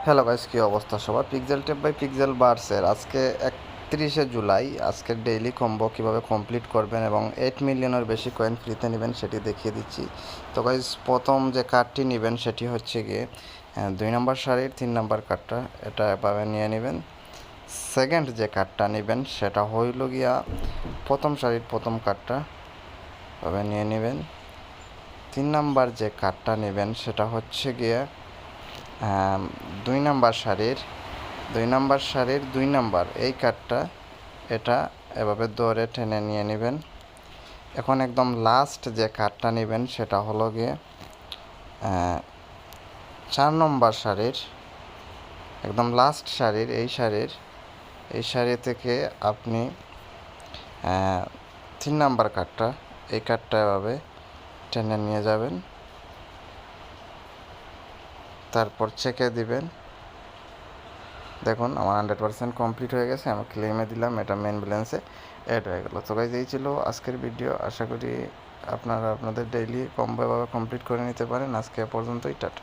Hello guys, কী অবস্থা সবার? Pixel tape by pixel বার্সের আজকে 31শে জুলাই আজকের ডেইলি কম্বো কীভাবে কমপ্লিট করবেন এবং 8 মিলিয়নের বেশি কয়েন ফ্রিতে নেবেন সেটি দেখিয়ে দিচ্ছি। তো গাইস, প্রথম যে কার্ডটি নেবেন সেটি হচ্ছে গিয়ে 2 নম্বর সারির 3 নম্বর কার্ডটা, এটা এভাবে নিয়ে নেবেন। সেকেন্ড যে কার্ডটা নেবেন সেটা হইল গিয়া প্রথম সারির প্রথম কার্ডটা, এভাবে নিয়ে নেবেন। 3 নম্বর যে কার্ডটা নেবেন সেটা হচ্ছে গিয়ে 2 নম্বর সারির 2 নম্বর এই কার্ডটা, এটা এভাবে ধরে টেনে নিয়ে নেবেন। এখন একদম লাস্ট যে কার্ডটা নেবেন সেটা হলো গিয়ে 4 নম্বর সারির একদম লাস্ট সারির এই সারি থেকে আপনি 3 নম্বর কার্ডটা, এই কার্ডটা এভাবে টেনে নিয়ে যাবেন, তারপর চেকে দিবেন। দেখুন আমার 100% কমপ্লিট হয়ে গেছে, আমি ক্লেমে দিলাম, এটা মেন ব্যালেন্সে অ্যাড হয়ে গেল। তো গাইজ, এই ছিল আজকের ভিডিও। আশা করি আপনারা আপনাদের ডেইলি কম্বোভাবে কমপ্লিট করে নিতে পারেন। আজকে পর্যন্তই, টাটা।